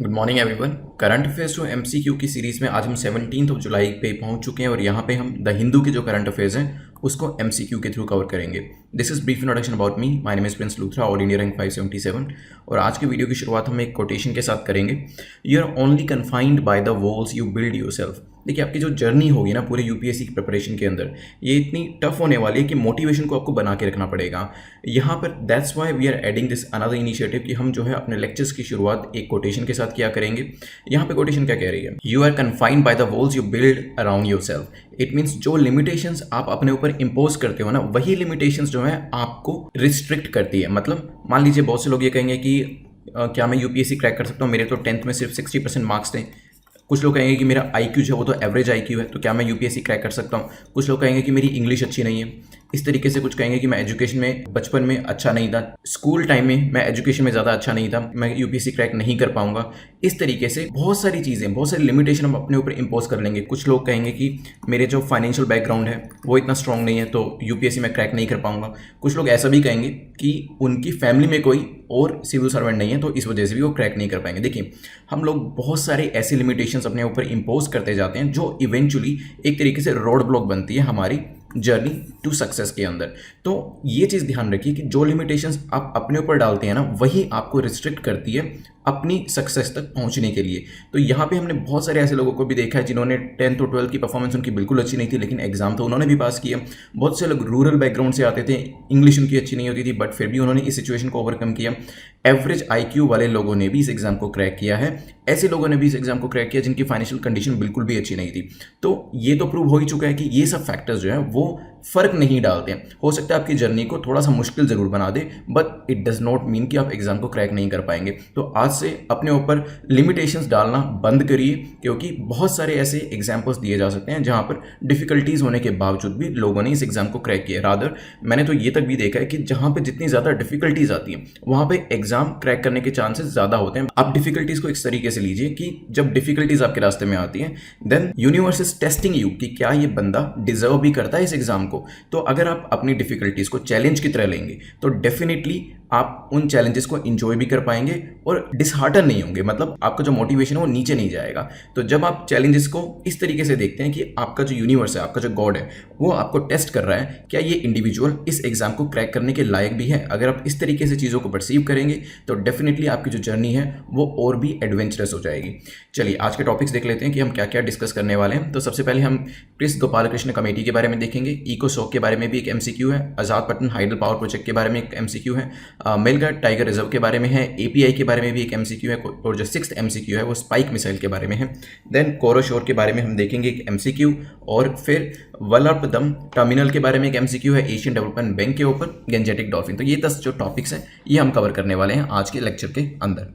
Good morning everyone. Current affairs to MCQ की series में आज हम 17 जुलाई पे पहुंच चुके हैं और यहाँ पे हम द हिंदू के जो करंट अफेयर्स हैं उसको एमसीक्यू के थ्रू कवर करेंगे। This is brief introduction about me. My name is Prince Luthra, all India rank 577। और आज के वीडियो की शुरुआत हम एक कोटेशन के साथ करेंगे। You are only confined by the walls you build yourself. देखिए, आपकी जो जर्नी होगी ना पूरे यूपीएससी की प्रिपरेशन के अंदर, ये इतनी टफ होने वाली है कि मोटिवेशन को आपको बना के रखना पड़ेगा। यहाँ पर that's why we are adding this another initiative कि हम जो है अपने लेक्चर्स की शुरुआत एक कोटेशन के साथ किया करेंगे। यहाँ पे कोटेशन क्या कह रही है? You are confined by the walls you build around yourself. It means जो लिमिटेशंस आप अपने ऊपर इंपोज करते हो ना, वही लिमिटेशंस जो है आपको रिस्ट्रिक्ट करती है। मतलब मान लीजिए बहुत से लोग ये कहेंगे कि क्या मैं यूपीएससी क्रैक कर सकता हूँ, मेरे तो 10th में सिर्फ 60% मार्क्स थे। कुछ लोग कहेंगे कि मेरा आईक्यू जो है वो तो एवरेज आईक्यू है, तो क्या मैं यूपीएससी क्रैक कर सकता हूँ। कुछ लोग कहेंगे कि मेरी इंग्लिश अच्छी नहीं है। इस तरीके से कुछ कहेंगे कि मैं एजुकेशन में बचपन में अच्छा नहीं था, स्कूल टाइम में मैं एजुकेशन में ज़्यादा अच्छा नहीं था, मैं यूपीएससी क्रैक नहीं कर पाऊंगा। इस तरीके से बहुत सारी चीज़ें, बहुत सारी लिमिटेशन हम अपने ऊपर इंपोज कर लेंगे। कुछ लोग कहेंगे कि मेरे जो फाइनेंशियल बैकग्राउंड है वो इतना स्ट्रांग नहीं है, तो यूपीएससी में क्रैक नहीं कर पाऊंगा। कुछ लोग ऐसा भी कहेंगे कि उनकी फैमिली में कोई और सिविल सर्वेंट नहीं है, तो इस वजह से भी वो क्रैक नहीं कर पाएंगे। देखिए, हम लोग बहुत सारे ऐसे लिमिटेशंस अपने ऊपर इंपोज करते जाते हैं जो इवेंचुअली एक तरीके से रोड ब्लॉक बनती है हमारी जर्नी टू सक्सेस के अंदर। तो ये चीज़ ध्यान रखिए कि जो लिमिटेशंस आप अपने ऊपर डालते हैं ना, वही आपको रिस्ट्रिक्ट करती है अपनी सक्सेस तक पहुंचने के लिए। तो यहाँ पे हमने बहुत सारे ऐसे लोगों को भी देखा है जिन्होंने 10th और 12th की परफॉर्मेंस उनकी बिल्कुल अच्छी नहीं थी, लेकिन एग्जाम तो उन्होंने भी पास किया। बहुत से लोग रूरल बैकग्राउंड से आते थे, इंग्लिश उनकी अच्छी नहीं होती थी, बट फिर भी उन्होंने इस सिचुएशन को ओवरकम किया। एवरेज आईक्यू वाले लोगों ने भी इस एग्जाम को क्रैक किया है। ऐसे लोगों ने भी इस एग्जाम को क्रैक किया जिनकी फाइनेंशियल कंडीशन बिल्कुल भी अच्छी नहीं थी। तो ये तो प्रूव हो ही चुका है कि ये सब फैक्टर्स जो है वो फर्क नहीं डालते हैं। हो सकता है आपकी जर्नी को थोड़ा सा मुश्किल जरूर बना दे, but it does not mean कि आप एग्जाम को क्रैक नहीं कर पाएंगे। तो आज से अपने ऊपर लिमिटेशंस डालना बंद करिए, क्योंकि बहुत सारे ऐसे एग्जाम्पल्स दिए जा सकते हैं जहां पर डिफिकल्टीज होने के बावजूद भी लोगों ने इस एग्जाम को क्रैक किया। रादर मैंने तो ये तक भी देखा है कि जहां पे जितनी ज्यादा डिफिकल्टीज आती हैं वहां पे एग्जाम क्रैक करने के चांसेस ज्यादा होते हैं। आप डिफिकल्टीज को इस तरीके से लीजिए कि जब डिफिकल्टीज आपके रास्ते में आती हैं, then universe is testing you कि क्या ये बंदा डिजर्व भी करता है इस एग्जाम को। तो अगर आप अपनी डिफिकल्टीज को चैलेंज की तरह लेंगे तो डेफिनेटली आप उन चैलेंजेस को एंजॉय भी कर पाएंगे और डिसहार्टन नहीं होंगे। मतलब आपका जो मोटिवेशन है वो नीचे नहीं जाएगा। तो जब आप चैलेंजेस को इस तरीके से देखते हैं कि आपका जो यूनिवर्स है, आपका जो गॉड है, वो आपको टेस्ट कर रहा है क्या ये इंडिविजुअल इस एग्जाम को क्रैक करने के लायक भी है। अगर आप इस तरीके से चीज़ों को परसीव करेंगे तो डेफिनेटली आपकी जो जर्नी है वो और भी एडवेंचरस हो जाएगी। चलिए आज के टॉपिक्स देख लेते हैं कि हम क्या क्या डिस्कस करने वाले हैं। तो सबसे पहले हम क्रिस गोपालकृष्ण कमेटी के बारे में देखेंगे। इकोसॉक के बारे में भी एक एमसीक्यू है। आजाद पटन हाइडल पावर प्रोजेक्ट के बारे में एक एमसीक्यू है। मेलघाट टाइगर रिजर्व के बारे में है। एपीआई के बारे में भी एक एमसीक्यू है। और जो 6th एमसीक्यू है वो स्पाइक मिसाइल के बारे में है। देन कोरोशोर के बारे में हम देखेंगे एक एमसीक्यू, और फिर वल्लभदम टर्मिनल के बारे में एक एमसीक्यू है एशियन डेवलपमेंट बैंक के ऊपर, गंजेटिक डॉल्फिन। तो ये 10 जो टॉपिक्स हैं ये हम कवर करने वाले हैं आज के लेक्चर के अंदर।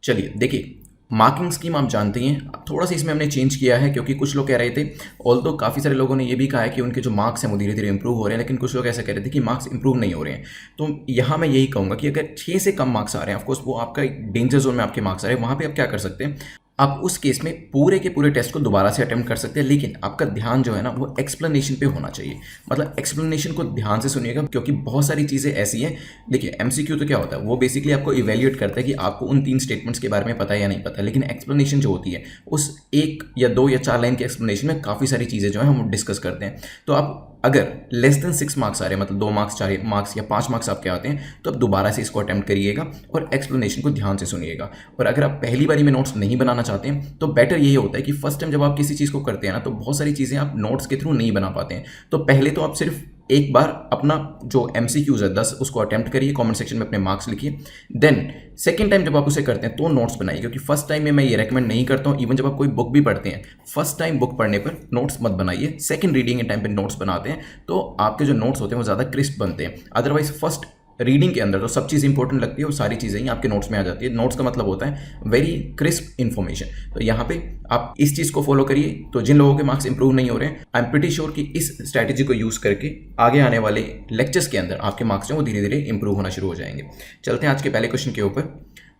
चलिए देखिए, मार्किंग स्कीम आप जानते हैं, थोड़ा सा इसमें हमने चेंज किया है क्योंकि कुछ लोग कह रहे थे, ऑल्दो काफ़ी सारे लोगों ने ये भी कहा है कि उनके जो मार्क्स हैं वो धीरे धीरे इंप्रूव हो रहे हैं, लेकिन कुछ लोग ऐसा कह रहे थे कि मार्क्स इंप्रूव नहीं हो रहे हैं। तो यहाँ मैं यही कहूँगा कि अगर 6 से कम मार्क्स आ रहे हैं, ऑफकोर्स वो आपका डेंजर जोन में आपके मार्क्स आ रहे हैं, वहाँ पर आप क्या कर सकते हैं, आप उस केस में पूरे के पूरे टेस्ट को दोबारा से अटेम्प्ट कर सकते हैं, लेकिन आपका ध्यान जो है ना वो एक्सप्लेनेशन पे होना चाहिए। मतलब एक्सप्लेनेशन को ध्यान से सुनिएगा, क्योंकि बहुत सारी चीज़ें ऐसी हैं। देखिए, एमसीक्यू तो क्या होता है, वो बेसिकली आपको इवेल्युएट करता है कि आपको उन 3 स्टेटमेंट्स के बारे में पता है या नहीं पता, लेकिन एक्सप्लेनेशन जो होती है उस 1 या 2 या 4 लाइन के एक्सप्लेनेशन में काफ़ी सारी चीज़ें जो है हम डिस्कस करते हैं। तो आप अगर लेस देन 6 मार्क्स आ रहे हैं, मतलब 2 मार्क्स 4 मार्क्स या 5 मार्क्स आपके आते हैं, तो आप दोबारा से इसको अटेम्प्ट करिएगा और एक्सप्लेनेशन को ध्यान से सुनिएगा। और अगर आप पहली बारी में नोट्स नहीं बनाना चाहते हैं तो बेटर यही होता है कि फर्स्ट टाइम जब आप किसी चीज़ को करते हैं ना, तो बहुत सारी चीज़ें आप नोट्स के थ्रू नहीं बना पाते हैं। तो पहले तो आप सिर्फ एक बार अपना जो एमसीक्यूज है 10 उसको अटेम्प्ट करिए, कमेंट सेक्शन में अपने मार्क्स लिखिए। देन सेकंड टाइम जब आप उसे करते हैं तो नोट्स बनाइए, क्योंकि फर्स्ट टाइम में मैं ये रेकमेंड नहीं करता हूँ। इवन जब आप कोई बुक भी पढ़ते हैं, फर्स्ट टाइम बुक पढ़ने पर नोट्स मत बनाइए, सेकंड रीडिंग के टाइम पे नोट्स बनाते हैं तो आपके जो नोट्स होते हैं वो ज़्यादा क्रिस्प बनते हैं। अदरवाइज फर्स्ट रीडिंग के अंदर तो सब चीज़ इंपॉर्टेंट लगती है और सारी चीज़ें ही आपके नोट्स में आ जाती है। नोट्स का मतलब होता है वेरी क्रिस्प इन्फॉर्मेशन। तो यहाँ पे आप इस चीज़ को फॉलो करिए। तो जिन लोगों के मार्क्स इंप्रूव नहीं हो रहे हैं, आई एम प्रीटी श्योर कि इस स्ट्रैटेजी को यूज़ करके आगे आने वाले लेक्चर्स के अंदर आपके मार्क्स जो वो धीरे धीरे इंप्रूव होना शुरू हो जाएंगे। चलते हैं आज के पहले क्वेश्चन के ऊपर।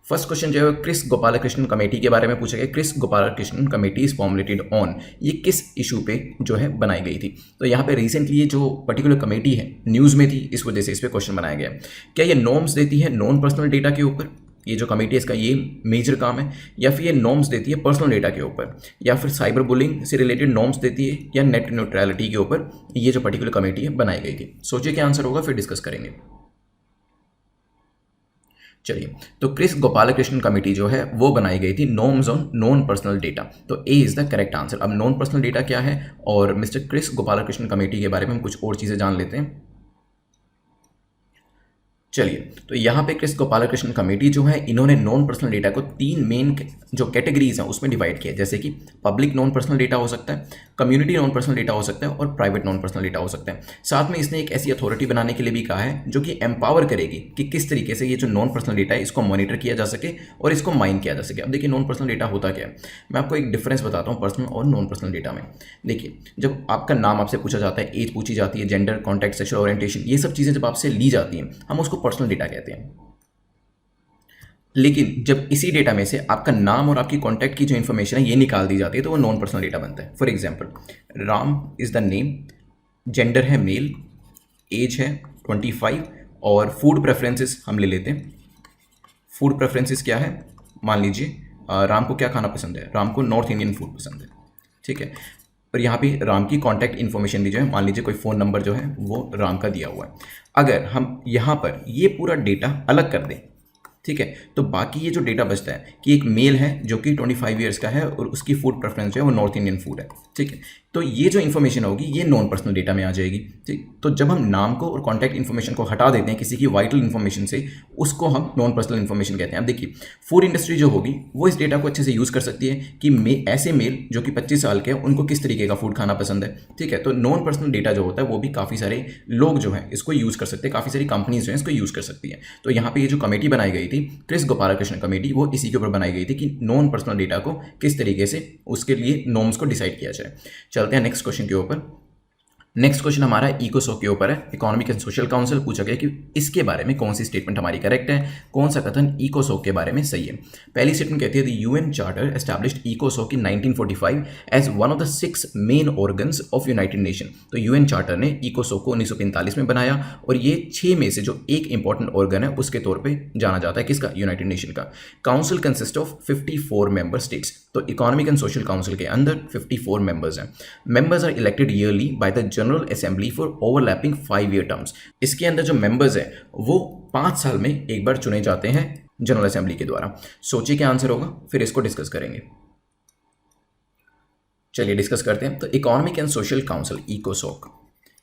फर्स्ट क्वेश्चन जो है क्रिस गोपालकृष्णन कमेटी के बारे में पूछा गया। Kris Gopalakrishnan committee is formulated on, ये किस इशू पे जो है बनाई गई थी। तो यहाँ पे रिसेंटली ये जो पर्टिकुलर कमेटी है न्यूज़ में थी, इस वजह से इस पे क्वेश्चन बनाया गया। क्या ये नॉर्म्स देती है नॉन पर्सनल डेटा के ऊपर? ये जो कमेटी है इसका ये मेजर काम है, या फिर ये नॉर्म्स देती है पर्सनल डेटा के ऊपर, या फिर साइबर बुलिंग से रिलेटेड नॉर्म्स देती है, या नेट न्यूट्रलिटी के ऊपर ये जो पर्टिकुलर कमेटी है बनाई गई थी। सोचिए क्या आंसर होगा, फिर डिस्कस करेंगे। चलिए, तो क्रिस गोपालकृष्णन कमेटी जो है वो बनाई गई थी norms on non personal data. तो ए इज द करेक्ट आंसर। अब नॉन पर्सनल डेटा क्या है और मिस्टर क्रिस गोपालकृष्णन कमेटी के बारे में हम कुछ और चीज़ें जान लेते हैं। चलिए, तो यहाँ पे क्रिस गोपालकृष्णन कमेटी जो है इन्होंने नॉन पर्सनल डेटा को 3 मेन जो कैटेगरीज हैं उसमें डिवाइड किया, जैसे कि पब्लिक नॉन पर्सनल डेटा हो सकता है, कम्युनिटी नॉन पर्सनल डेटा हो सकता है और प्राइवेट नॉन पर्सनल डेटा हो सकता है। साथ में इसने एक ऐसी अथॉरिटी बनाने के लिए भी कहा है जो कि एम्पावर करेगी कि किस तरीके से ये जो नॉन पर्सनल डेटा है इसको मॉनिटर किया जा सके और इसको माइन किया जा सके। अब देखिए, नॉन पर्सनल डेटा होता क्या है, मैं आपको एक डिफरेंस बताता हूँ पर्सनल और नॉन पर्सनल डेटा में। देखिए, जब आपका नाम आपसे पूछा जाता है, एज पूछी जाती है, जेंडर, कॉन्टैक्ट, सेक्सुअल ओरिएंटेशन, ये सब चीज़ें जब आपसे ली जाती हैं हम उसको पर्सनल डेटा कहते हैं। लेकिन जब इसी डेटा में से आपका नाम और आपकी कॉन्टैक्ट की जो इन्फॉर्मेशन है ये निकाल दी जाती है तो वो नॉन पर्सनल डेटा बनता है। For example, Ram is the name, gender है मेल, एज है 25 और फूड प्रेफरेंसेस हम ले लेते हैं। फूड प्रेफरेंसेस क्या है, मान लीजिए राम को क्या खाना पसंद है, राम को नॉर्थ इंडियन फूड पसंद है, ठीक है। और यहाँ पे राम की कॉन्टैक्ट इन्फॉर्मेशन भी जो है, मान लीजिए कोई फ़ोन नंबर जो है वो राम का दिया हुआ है। अगर हम यहाँ पर ये पूरा डेटा अलग कर दें, ठीक है, तो बाकी ये जो डेटा बचता है कि एक मेल है जो कि 25 ईयर्स का है और उसकी फूड प्रेफरेंस जो है वो नॉर्थ इंडियन फूड है, ठीक है, तो ये जो इन्फॉर्मेशन होगी ये नॉन पर्सनल डेटा में आ जाएगी, ठीक। तो जब हम नाम को और कॉन्टैक्ट इन्फॉर्मेशन को हटा देते हैं किसी की वाइटल इन्फॉर्मेशन से, उसको हम नॉन पर्सनल इन्फॉर्मेशन कहते हैं। अब देखिए, फूड इंडस्ट्री जो होगी वो इस डेटा को अच्छे से यूज़ कर सकती है कि ऐसे मेल जो कि 25 साल के हैं उनको किस तरीके का फूड खाना पसंद है, ठीक है। तो नॉन पर्सनल डेटा जो होता है वो भी काफ़ी सारे लोग जो हैं इसको यूज़ कर सकते हैं, काफ़ी सारी कंपनीज जो हैं इसको यूज़ कर सकती हैं। तो यहाँ पे ये जो कमेटी बनाई गई थी क्रिस गोपालकृष्णन कमेटी, वो इसी के ऊपर बनाई गई थी कि नॉन पर्सनल डेटा को किस तरीके से उसके लिए नॉर्म्स को डिसाइड किया जाए। चलते हैं नेक्स्ट क्वेश्चन के ऊपर। नेक्स्ट क्वेश्चन हमारा इकोसोक के ऊपर है। इकोनॉमिक एंड सोशल काउंसिल पूछा गया कि इसके बारे में कौन सी स्टेटमेंट हमारी करेक्ट है, कौन सा कथन इकोसोक के बारे में सही है। पहली स्टेटमेंट कहती है द यूएन चार्टर एस्टैब्लिश्ड इकोसोक in 1945 as one of the 6 main organs of United Nation. तो यूएन चार्टर ने इकोसोक को 1945 में बनाया और ये 6 में से जो एक इंपॉर्टेंट ऑर्गन है उसके तौर पर जाना जाता है, किसका, यूनाइटेड नेशन का। Council consist of 54 member states. तो इकोनॉमिक एंड सोशल काउंसिल के अंदर 54 मेंबर्स हैं। Members are elected yearly by the general assembly for overlapping 5 year terms. इसके अंदर जो मेंबर्स हैं वो 5 साल में एक बार चुने जाते हैं जनरल असेंबली के द्वारा। सोचिए क्या आंसर होगा, फिर इसको डिस्कस करेंगे। चलिए डिस्कस करते हैं। तो इकोनॉमिक एंड सोशल काउंसिल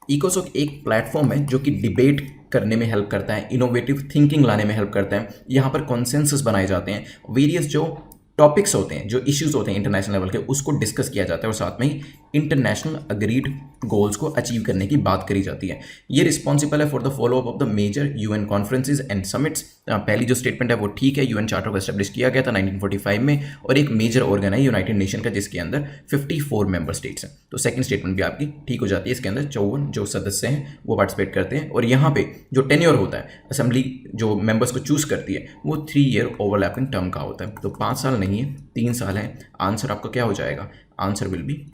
इकोसोक एक प्लेटफॉर्म है जो कि डिबेट करने में हेल्प करता है, इनोवेटिव थिंकिंग लाने में हेल्प करता है। यहाँ पर कॉन्सेंसस बनाए जाते हैं, वेरियस जो टॉपिक्स होते हैं, जो इश्यूज होते हैं इंटरनेशनल लेवल के, उसको डिस्कस किया जाता है और साथ में ही इंटरनेशनल अग्रीड गोल्स को अचीव करने की बात करी जाती है। ये रिस्पॉन्सिबल है for the follow up of the major UN conferences and summits. पहली जो स्टेटमेंट है वो ठीक है, यूएन चार्टर को एस्टेब्लिश किया गया था 1945 में और एक मेजर ऑर्गन है यूनाइटेड नेशन का जिसके अंदर 54 मेंबर स्टेट्स हैं। तो सेकंड स्टेटमेंट भी आपकी ठीक हो जाती है। इसके अंदर 54 जो सदस्य हैं वो पार्टिसिपेट करते हैं और यहाँ पे जो टेन्योर होता है, असेंबली जो मेंबर्स को चूज करती है, वो 3 ईयर ओवरलैपिंग टर्म का होता है। तो 5 साल नहीं है, 3 साल है। आंसर आपका क्या हो जाएगा, आंसर विल बी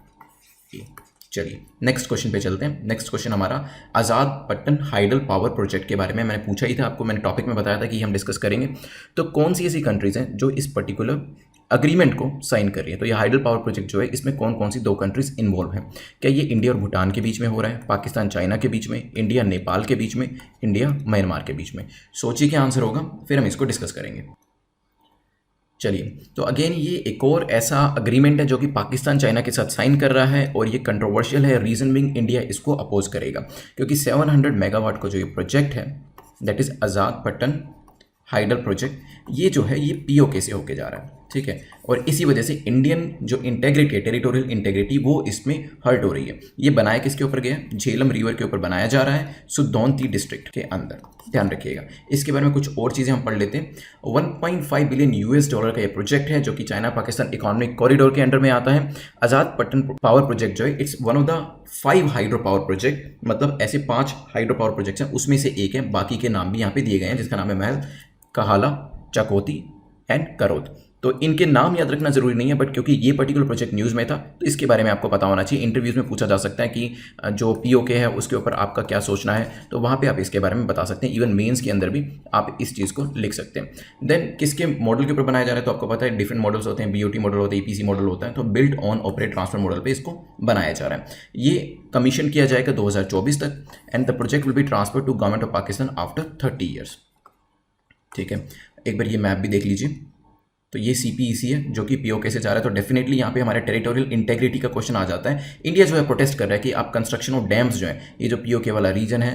ए। चलिए नेक्स्ट क्वेश्चन पे चलते हैं। नेक्स्ट क्वेश्चन हमारा आज़ाद पट्टन हाइडल पावर प्रोजेक्ट के बारे में। मैंने पूछा ही था आपको, मैंने टॉपिक में बताया था कि हम डिस्कस करेंगे। तो कौन सी ऐसी कंट्रीज़ हैं जो इस पर्टिकुलर अग्रीमेंट को साइन कर रही है। तो ये हाइडल पावर प्रोजेक्ट जो है इसमें कौन कौन सी 2 कंट्रीज इन्वॉल्व हैं। क्या ये इंडिया और भूटान के बीच में हो रहा है, पाकिस्तान चाइना के बीच में, इंडिया नेपाल के बीच में, इंडिया म्यांमार के बीच में। सोचिए क्या आंसर होगा, फिर हम इसको डिस्कस करेंगे। चलिए, तो अगेन ये एक और ऐसा अग्रीमेंट है जो कि पाकिस्तान चाइना के साथ साइन कर रहा है और ये कंट्रोवर्शियल है। रीजन बिंग इंडिया इसको अपोज करेगा क्योंकि 700 मेगावाट का जो ये प्रोजेक्ट है that is Azad Pattan hydel project, ये जो है ये पीओके से होके जा रहा है, ठीक है। और इसी वजह से इंडियन जो इंटेग्रिटी है, टेरिटोरियल इंटेग्रिटी, वो इसमें हर्ट हो रही है। ये बनाया किसके ऊपर गया, झेलम रिवर के ऊपर बनाया जा रहा है, सुदौंती डिस्ट्रिक्ट के अंदर। ध्यान रखिएगा। इसके बारे में कुछ और चीज़ें हम पढ़ लेते हैं। 1.5 बिलियन US डॉलर का ये प्रोजेक्ट है जो कि चाइना पाकिस्तान इकोनॉमिक कॉरिडोर के अंडर में आता है। आज़ाद पट्टन पावर प्रोजेक्ट जो है it's one of the 5 hydro power project, मतलब ऐसे 5 हाइड्रो पावर प्रोजेक्ट्स हैं, उसमें से एक है। बाकी के नाम भी यहाँ पे दिए गए हैं जिसका नाम है महल, कहाला, चकोती एंड करोद। तो इनके नाम याद रखना जरूरी नहीं है, बट क्योंकि ये पर्टिकुलर प्रोजेक्ट न्यूज़ में था तो इसके बारे में आपको पता होना चाहिए। इंटरव्यूज़ में पूछा जा सकता है कि जो पीओके है उसके ऊपर आपका क्या सोचना है, तो वहाँ पे आप इसके बारे में बता सकते हैं। इवन मेंस के अंदर भी आप इस चीज़ को लिख सकते हैं। देन किसके मॉडल के ऊपर बनाया जा रहा है, तो आपको पता है डिफरेंट मॉडल्स होते हैं, बीओटी मॉडल होता है, ईपीसी मॉडल होता है, तो build on operate transfer model पे इसको बनाया जा रहा है। ये कमीशन किया जाएगा 2024 तक and the project will be transfer to government of Pakistan after 30 years. ठीक है, एक बार ये मैप भी देख लीजिए। तो ये सीपीईसी है जो कि पीओके से जा रहा है, तो डेफिनेटली यहाँ पे हमारे टेरिटोरियल इंटेग्रिटी का क्वेश्चन आ जाता है। इंडिया जो है प्रोटेस्ट कर रहा है कि आप कंस्ट्रक्शन ऑफ डैम्स जो है, ये जो पीओके वाला रीजन है,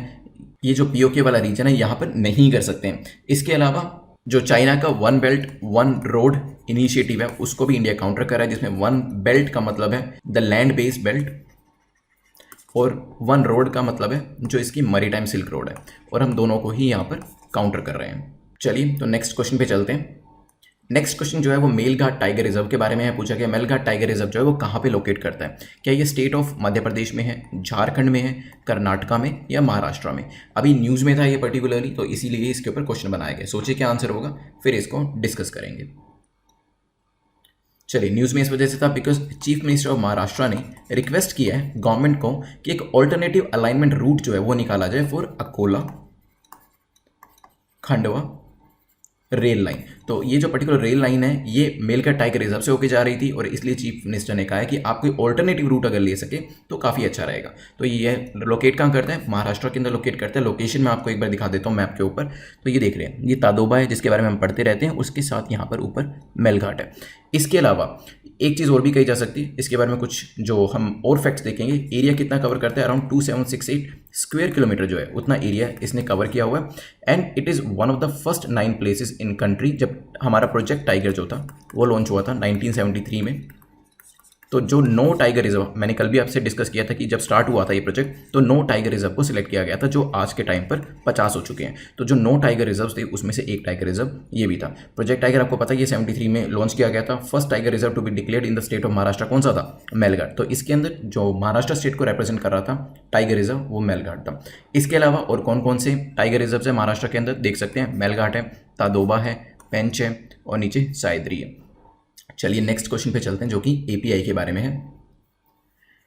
ये जो पीओके वाला रीजन है यहाँ पर नहीं कर सकते हैं। इसके अलावा जो चाइना का one belt one road initiative है उसको भी इंडिया काउंटर कर रहा है, जिसमें वन बेल्ट का मतलब है द लैंड बेस्ड बेल्ट और वन रोड का मतलब है जो इसकी मैरीटाइम सिल्क रोड है, और हम दोनों को ही यहाँ पर काउंटर कर रहे हैं। चलिए तो नेक्स्ट क्वेश्चन पे चलते हैं। नेक्स्ट क्वेश्चन जो है वो मेलघाट टाइगर रिजर्व के बारे में है। पूछा गया मेलघाट टाइगर रिजर्व जो है वो कहाँ पे लोकेट करता है, क्या ये स्टेट ऑफ मध्य प्रदेश में है, झारखंड में है, कर्नाटका में या महाराष्ट्र में। अभी न्यूज़ में था ये पर्टिकुलरली, तो इसीलिए इसके ऊपर क्वेश्चन बनाया गया। सोचिए क्या आंसर होगा, फिर इसको डिस्कस करेंगे। चलिए, न्यूज़ में इस वजह से था because chief minister of Maharashtra ने रिक्वेस्ट किया है गवर्नमेंट को कि एक ऑल्टरनेटिव अलाइनमेंट रूट जो है वो निकाला जाए for Akola Khandwa rail line. तो ये जो पर्टिकुलर रेल लाइन है ये मेलघाट टाइगर रिजर्व से होके जा रही थी, और इसलिए चीफ मिनिस्टर ने कहा है कि आप कोई ऑल्टरनेटिव रूट अगर ले सके तो काफ़ी अच्छा रहेगा। तो ये लोकेट कहाँ करता है, महाराष्ट्र के अंदर लोकेट करता है। लोकेशन मैं आपको एक बार दिखा देता हूँ मैप के ऊपर। तो ये देख रहे हैं, ये तादोबा है जिसके बारे में हम पढ़ते रहते हैं, उसके साथ यहाँ पर ऊपर मेलघाट है। इसके अलावा एक चीज़ और भी कही जा सकती है, इसके बारे में कुछ जो हम और फैक्ट्स देखेंगे। एरिया कितना कवर करता है, अराउंड 2768 स्क्वायर किलोमीटर जो है उतना एरिया इसने कवर किया हुआ है। And it is one of the first 9 places in country. जब हमारा प्रोजेक्ट टाइगर जो था वो लॉन्च हुआ था 1973 में, तो जो 9 टाइगर रिजर्व, मैंने कल भी आपसे डिस्कस किया था कि जब स्टार्ट हुआ था ये प्रोजेक्ट तो 9 टाइगर रिजर्व को सिलेक्ट किया गया था, जो आज के टाइम पर 50 हो चुके हैं। तो जो 9 टाइगर रिजर्व थे उसमें से एक टाइगर रिजर्व ये भी था। प्रोजेक्ट टाइगर आपको पता है ये 73 में लॉन्च किया गया था। First tiger reserve to be declared in the state of Maharashtra कौन सा था, मेलघाट। तो इसके अंदर जो महाराष्ट्र स्टेट को रिप्रेजेंट कर रहा था टाइगर रिजर्व वो मेलघाट था। इसके अलावा और कौन कौन से टाइगर रिजर्व है महाराष्ट्र के अंदर देख सकते हैं, मेलघाट है, तादोबा है, पेंच है और नीचे सायद्री है। चलिए नेक्स्ट क्वेश्चन पे चलते हैं जो कि एपीआई के बारे में है।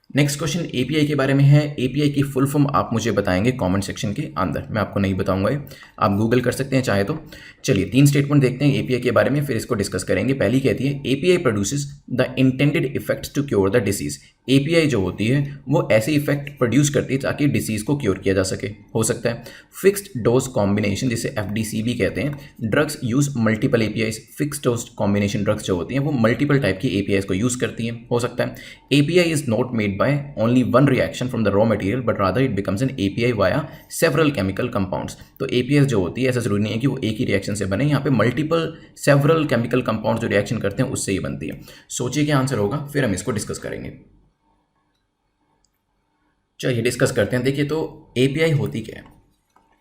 नेक्स्ट क्वेश्चन एपीआई के बारे में है। एपीआई की फुल फॉर्म आप मुझे बताएंगे कमेंट सेक्शन के अंदर, मैं आपको नहीं बताऊंगा, ये आप गूगल कर सकते हैं चाहे तो। चलिए 3 स्टेटमेंट देखते हैं एपीआई के बारे में, फिर इसको डिस्कस करेंगे। पहली कहती है API produces the intended effects to cure the disease. API जो होती है वो ऐसे इफेक्ट प्रोड्यूस करती है ताकि डिसीज को क्योर किया जा सके। हो सकता है फिक्स्ड डोज कॉम्बिनेशन जिसे एफडीसी भी कहते हैं। Drugs use multiple APIs. Fixed dose combination drugs जो होती हैं वो मल्टीपल टाइप की एपीआईज को यूज करती हैं। हो सकता है API is not made by only one reaction from the raw material but rather it becomes an API via several chemical compounds। तो APIs जो होती है ऐसा जरूरी नहीं है कि वो एक ही रिएक्शन से बने, यहाँ पे मल्टीपल सेवरल केमिकल कंपाउंड्स जो रिएक्शन करते हैं उससे ही बनती है। सोचिए क्या आंसर होगा, फिर हम इसको डिस्कस करेंगे। चलिए डिस्कस करते हैं। देखिए तो API होती क्या है।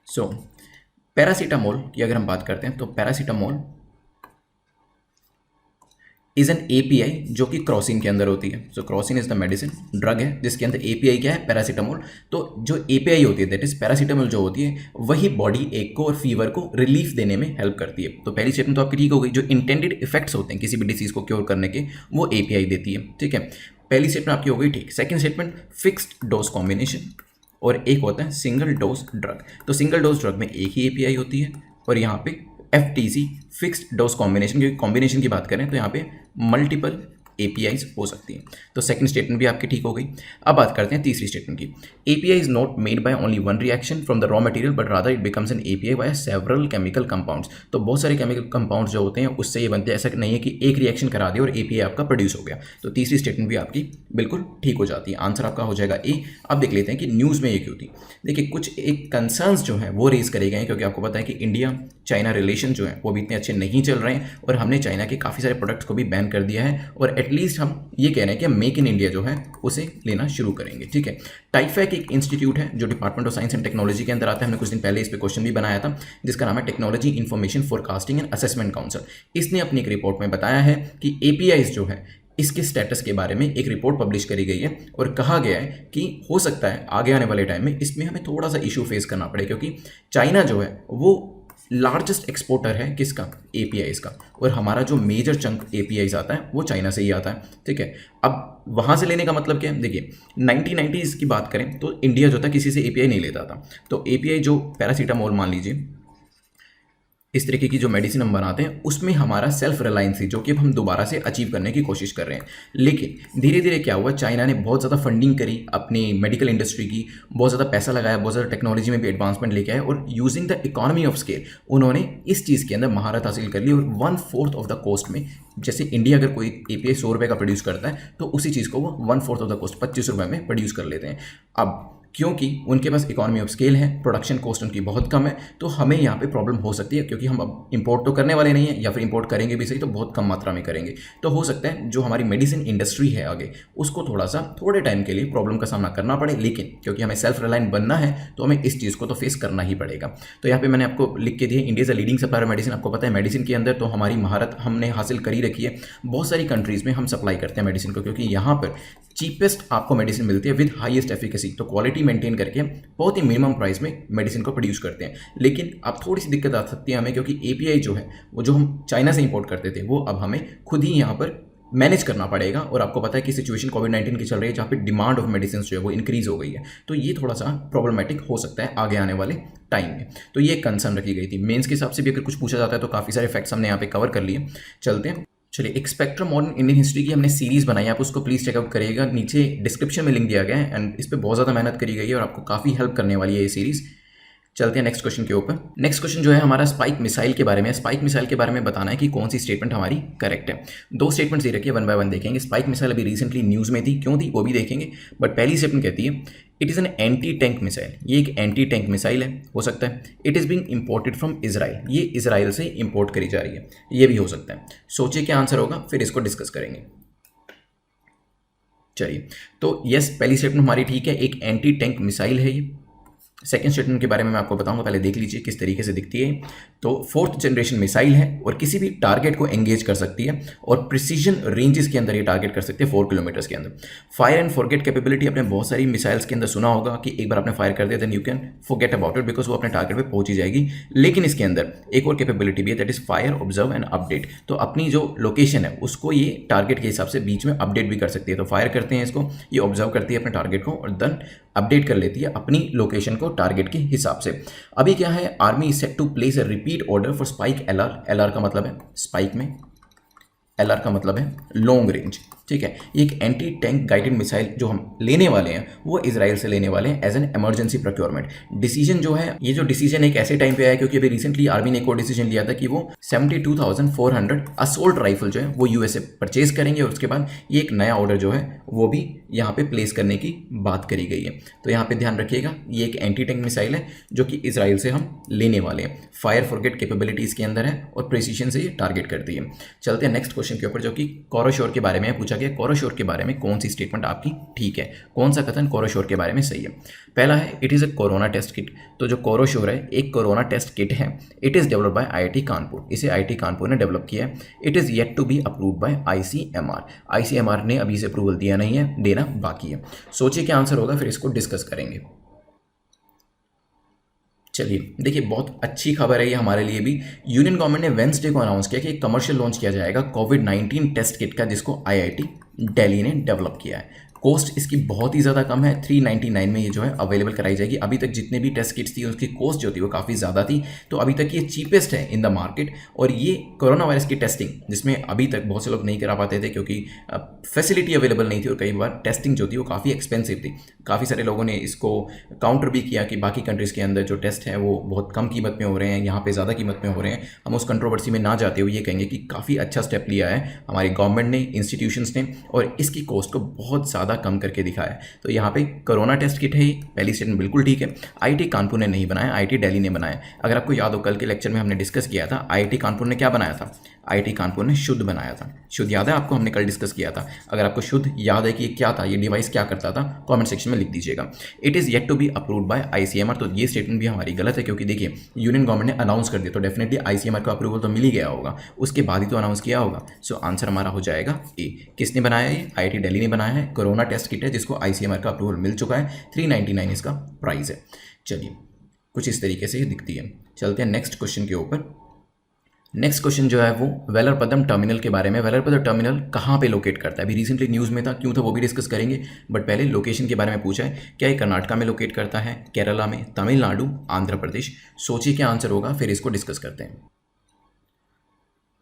सो पैरासीटामोल की अगर हम बात करते हैं तो पैरासीटामोल इज एन एपीआई जो कि क्रॉसिन के अंदर होती है। So Crocin is the medicine drug है जिसके अंदर एपीआई क्या है, पैरासीटामोल। तो जो एपीआई होती है दैट इज पैरासीटामोल जो होती है वही बॉडी एक को और फीवर को रिलीफ देने में हेल्प करती है। तो पहली स्टेटमेंट तो आपकी ठीक हो गई, जो इंटेंडेड इफेक्ट्स होते हैं किसी भी डिसीज को क्योर करने के वो एपीआई देती है। ठीक है, पहली स्टेटमेंट आपकी हो गई ठीक। Second statement fixed dose combination और एक होता है सिंगल डोज ड्रग। तो सिंगल डोज ड्रग में एक ही एपीआई होती है और यहाँ पे एफटीसी फिक्स्ड डोज कॉम्बिनेशन, क्योंकि कॉम्बिनेशन की बात करें तो यहाँ पे मल्टीपल एपीआईज हो सकती हैं। तो सेकंड स्टेटमेंट भी आपकी ठीक हो गई। अब बात करते हैं तीसरी स्टेटमेंट की। API is not made by only one reaction from the raw material but rather it becomes N API by several chemical compounds. तो बहुत सारे केमिकल कंपाउंड्स जो होते हैं उससे ये बनते हैं, ऐसा नहीं है कि एक रिएक्शन करा दिया और एपीआई आपका प्रोड्यूस हो गया। तो तीसरी स्टेटमेंट भी आपकी बिल्कुल ठीक हो जाती है। आंसर आपका हो जाएगा ए। अब देख लेते हैं कि न्यूज़ में ये क्यों थी। देखिए कुछ एक कंसर्न्स जो है वो रेज करे गए हैं, क्योंकि आपको पता है कि इंडिया चाइना रिलेशन जो है वो भी इतने अच्छे नहीं चल रहे हैं और हमने चाइना के काफ़ी सारे प्रोडक्ट्स को भी बैन कर दिया है, और एटलीस्ट हम ये कह रहे हैं कि मेक इन इंडिया जो है उसे लेना शुरू करेंगे। ठीक है, टाइफैक एक इंस्टीट्यूट है जो department of science and technology के अंदर आता है। हमने कुछ दिन पहले इस पे क्वेश्चन भी बनाया था जिसका नाम है technology information forecasting and assessment council. इसने अपनी एक रिपोर्ट में बताया है कि एपीआईज जो है इसके स्टेटस के बारे में एक रिपोर्ट पब्लिश करी गई है और कहा गया है कि हो सकता है आगे आने वाले टाइम में इसमें हमें थोड़ा सा इशू फेस करना पड़े, क्योंकि चाइना जो है वो लार्जेस्ट एक्सपोर्टर है किसका, एपीआईज का, और हमारा जो मेजर चंक एपीआईज आता है वो चाइना से ही आता है, ठीक है। अब वहाँ से लेने का मतलब क्या है, देखिए 1990s की बात करें तो इंडिया जो था किसी से एपीआई नहीं लेता था। तो एपीआई जो पैरासीटामोल मान लीजिए, इस तरीके की जो मेडिसिन हम बनाते हैं उसमें हमारा सेल्फ रिलायंस थी, जो कि अब हम दोबारा से अचीव करने की कोशिश कर रहे हैं। लेकिन धीरे धीरे क्या हुआ, चाइना ने बहुत ज़्यादा फंडिंग करी अपनी मेडिकल इंडस्ट्री की, बहुत ज़्यादा पैसा लगाया, बहुत ज़्यादा टेक्नोलॉजी में भी एडवांसमेंट लेके आए, और using the economy of scale उन्होंने इस चीज़ के अंदर महारत हासिल कर ली। और 1/4 ऑफ द कॉस्ट में, जैसे इंडिया अगर कोई एपीआई 100 रुपये का प्रोड्यूस करता है तो उसी चीज़ को वो 1/4 ऑफ द कॉस्ट 25 रुपये में प्रोड्यूस कर लेते हैं। अब क्योंकि उनके पास इकोनॉमी ऑफ स्केल है, प्रोडक्शन कॉस्ट उनकी बहुत कम है, तो हमें यहाँ पे प्रॉब्लम हो सकती है, क्योंकि हम अब इंपोर्ट तो करने वाले नहीं हैं, या फिर इंपोर्ट करेंगे भी सही तो बहुत कम मात्रा में करेंगे। तो हो सकता है जो हमारी मेडिसिन इंडस्ट्री है आगे, उसको थोड़े टाइम के लिए प्रॉब्लम का सामना करना पड़े, लेकिन क्योंकि हमें सेल्फ रिलायंट बनना है तो हमें इस चीज़ को तो फेस करना ही पड़ेगा। तो यहाँ पे मैंने आपको लिख के दिए, India is a leading supplier medicine. आपको पता है मेडिसिन के अंदर तो हमारी महारत हमने हासिल करी रखी है, बहुत सारी कंट्रीज़ में हम सप्लाई करते हैं मेडिसिन को, क्योंकि यहाँ पर चीपेस्ट आपको मेडिसिन मिलती है विद हाईएस्ट एफिकेसी। तो क्वालिटी मेंटेन करके बहुत ही मिनिमम प्राइस में मेडिसिन को प्रोड्यूस करते हैं। लेकिन अब थोड़ी सी दिक्कत आ सकती है हमें, क्योंकि एपीआई जो है वो जो हम चाइना से इंपोर्ट करते थे वो अब हमें खुद ही यहाँ पर मैनेज करना पड़ेगा। और आपको पता है कि सिचुएशन कोविड-19 की चल रही है, जहाँ पे डिमांड ऑफ मेडिसिन जो है वो इंक्रीज हो गई है। तो ये थोड़ा सा प्रॉब्लमेटिक हो सकता है आगे आने वाले टाइम में। तो ये कंसर्न रखी गई थी। मेंस के हिसाब से भी अगर कुछ पूछा जाता है तो काफ़ी सारे फैक्ट्स हमने यहाँ पे कवर कर लिए। चलते हैं, चलिए एक स्पेक्ट्रम मॉडर्न इंडियन हिस्ट्री की हमने सीरीज़ बनाई है, आप उसको प्लीज़ चेकआउट करिएगा, नीचे डिस्क्रिप्शन में लिंक दिया गया है, एंड इस पर बहुत ज़्यादा मेहनत करी गई है और आपको काफ़ी हेल्प करने वाली है ये सीरीज़। चलते हैं नेक्स्ट क्वेश्चन के ऊपर। नेक्स्ट क्वेश्चन जो है हमारा स्पाइक मिसाइल के बारे में। स्पाइक मिसाइल के बारे में बताना है कि कौन सी स्टेटमेंट हमारी करेक्ट है। दो स्टेटमेंट्स दे रखी है, वन बाय वन देखेंगे। स्पाइक मिसाइल अभी रिसेंटली न्यूज़ में थी, क्यों थी वो भी देखेंगे। बट पहली स्टेटमेंट कहती है it is an anti tank missile. ये एक एंटी टैंक मिसाइल है, हो सकता है। It is being imported from Israel, ये इजराइल से इंपोर्ट करी जा रही है, ये भी हो सकता है। सोचिए क्या आंसर होगा, फिर इसको डिस्कस करेंगे। चलिए, तो यस पहली स्टेटमेंट हमारी ठीक है, एक एंटी टैंक मिसाइल है ये। सेकेंड स्टेटमेंट के बारे में मैं आपको बताऊंगा, पहले देख लीजिए किस तरीके से दिखती है। तो 4th जनरेशन मिसाइल है और किसी भी टारगेट को एंगेज कर सकती है और प्रिसीजन रेंजेस के अंदर ये टारगेट कर सकती है 4 किलोमीटर्स के अंदर। फायर एंड फॉरगेट कैपेबिलिटी आपने बहुत सारी मिसाइल्स के अंदर सुना होगा कि एक बार आपने फायर कर दिया then you can forget about it, because वो अपने टारगेट पे पहुंच ही जाएगी। लेकिन इसके अंदर एक और कैपेबिलिटी भी है, that is fire, observe and update. तो अपनी जो लोकेशन है उसको ये टारगेट के हिसाब से बीच में अपडेट भी कर सकती है। तो फायर करते हैं इसको, ये ऑब्जर्व करती है अपने टारगेट को और देन अपडेट कर लेती है अपनी लोकेशन को टारगेट के हिसाब से। अभी क्या है, army is set to place a repeat order for spike LR. LR का मतलब है स्पाइक में, एलआर का मतलब है लॉन्ग रेंज, ठीक है। एक एंटी टैंक गाइडेड मिसाइल जो हम लेने वाले हैं वो इजराइल से लेने वाले हैं as an emergency procurement. Decision जो है, ये जो डिसीजन एक ऐसे टाइम पे आया क्योंकि अभी रिसेंटली आर्मी ने एक और डिसीजन लिया था कि वो 72,400 असोल्ट राइफल जो है वो यूएसए परचेज करेंगे, और उसके बाद ये एक नया ऑर्डर जो है वो भी यहाँ पे प्लेस करने की बात करी गई है। तो यहाँ पे ध्यान रखिएगा, ये एक एंटी टैंक मिसाइल है जो कि इजराइल से हम लेने वाले हैं। फायर फॉरगेट कैपेबिलिटी इसके अंदर है और प्रिसीजन से ये टारगेट करती है। चलते हैं नेक्स्ट क्वेश्चन के ऊपर, जो कि कोरोशोर के बारे में पूछा गया। कोरोशोर के बारे में कौन सी स्टेटमेंट आपकी ठीक है, कौन सा कथन कोरोशोर के बारे में सही है। पहला है it is a corona test kit. तो जो कोरोशोर है एक कोरोना टेस्ट किट है। It is developed by IIT Kanpur, इसे आईआईटी कानपुर ने डेवलप किया है। It is yet to be approved by ICMR. ICMR ने अभी इसे अप्रूवल दिया नहीं है, देना बाकी है। सोचिए क्या आंसर होगा, फिर इसको डिस्कस करेंगे। चलिए देखिए, बहुत अच्छी खबर है ये हमारे लिए भी। यूनियन गवर्नमेंट ने वेंसडे को अनाउंस किया कि एक कमर्शियल लॉन्च किया जाएगा कोविड-19 टेस्ट किट का, जिसको आईआईटी दिल्ली ने डेवलप किया है। कॉस्ट इसकी बहुत ही ज़्यादा कम है, 399 में ये जो है अवेलेबल कराई जाएगी। अभी तक जितने भी टेस्ट किट्स थी उसकी कॉस्ट जो थी वो काफ़ी ज़्यादा थी, तो अभी तक ये चीपेस्ट है इन द मार्केट। और ये कोरोना वायरस की टेस्टिंग, जिसमें अभी तक बहुत से लोग नहीं करा पाते थे क्योंकि फैसिलिटी अवेलेबल नहीं थी, और कई बार टेस्टिंग जो थी वो काफ़ी एक्सपेंसिव थी। काफ़ी सारे लोगों ने इसको काउंटर भी किया कि बाकी कंट्रीज़ के अंदर जो टेस्ट है वो बहुत कम कीमत में हो रहे हैं, यहाँ पर ज़्यादा कीमत में हो रहे हैं। हम उस कंट्रोवर्सी में ना जाते हुए ये कहेंगे कि काफ़ी अच्छा स्टेप लिया है हमारी गवर्नमेंट ने, इंस्टीट्यूशंस ने, और इसकी कॉस्ट को बहुत ज़्यादा कम करके दिखाया। तो यहाँ पे कोरोना टेस्ट किट है, पहली स्टेटमेंट बिल्कुल ठीक है। आईआईटी कानपुर ने नहीं बनाया, आईआईटी दिल्ली ने बनाया। अगर आपको याद हो कल के लेक्चर में हमने डिस्कस किया था आईआईटी कानपुर ने क्या बनाया था, आईआईटी कानपुर ने शुद्ध बनाया था। शुद्ध याद है आपको, हमने कल डिस्कस किया था। अगर आपको शुद्ध याद है कि ये क्या था, ये डिवाइस क्या करता था, कमेंट सेक्शन में लिख दीजिएगा। It is yet to be approved by ICMR. तो ये स्टेटमेंट भी हमारी गलत है, क्योंकि देखिए यूनियन गवर्नमेंट ने अनाउंस कर दिया तो डेफिनेटली आईसीएमआर का अप्रूवल तो मिल ही गया होगा, उसके बाद ही तो अनाउंस किया होगा। सो आंसर हमारा हो जाएगा ए। किसने बनाया है? आईआईटी दिल्ली ने बनाया है। कोरोना टेस्ट किट है जिसको आईसीएमआर का अप्रूवल मिल चुका है, 399 इसका प्राइस है। चलिए कुछ इस तरीके से दिखती है। चलते हैं नेक्स्ट क्वेश्चन के ऊपर। नेक्स्ट क्वेश्चन जो है वो वेलरपदम टर्मिनल के बारे में। वेलरपदम टर्मिनल कहाँ पे लोकेट करता है? अभी रिसेंटली न्यूज़ में था, क्यों था वो भी डिस्कस करेंगे, बट पहले लोकेशन के बारे में पूछा है। क्या ये कर्नाटका में लोकेट करता है, केरला में, तमिलनाडु, आंध्र प्रदेश? सोचिए क्या आंसर होगा, फिर इसको डिस्कस करते हैं।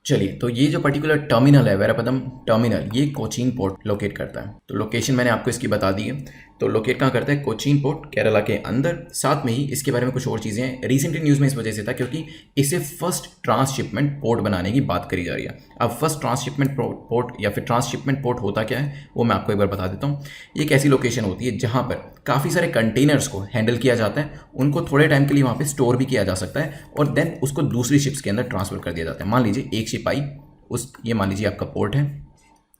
चलिए, तो ये जो पर्टिकुलर टर्मिनल है वेलरपदम टर्मिनल, ये कोचीन पोर्ट लोकेट करता है। तो लोकेशन मैंने आपको इसकी बता दी है। तो लोकेट कहाँ करता है? कोचीन पोर्ट, केरला के अंदर। साथ में ही इसके बारे में कुछ और चीज़ें हैं। रिसेंटली न्यूज़ में इस वजह से था क्योंकि इसे फर्स्ट ट्रांसशिपमेंट पोर्ट बनाने की बात करी जा रही है। अब फर्स्ट ट्रांसशिपमेंट पोर्ट या फिर ट्रांसशिपमेंट पोर्ट होता क्या है वो मैं आपको एक बार बता देता हूँ। ये एक ऐसी लोकेशन होती है जहाँ पर काफ़ी सारे कंटेनर्स को हैंडल किया जाता है, उनको थोड़े टाइम के लिए वहाँ पर स्टोर भी किया जा सकता है और देन उसको दूसरी शिप्स के अंदर ट्रांसफर कर दिया जाता है। मान लीजिए एक शिप आई, ये मान लीजिए आपका पोर्ट है,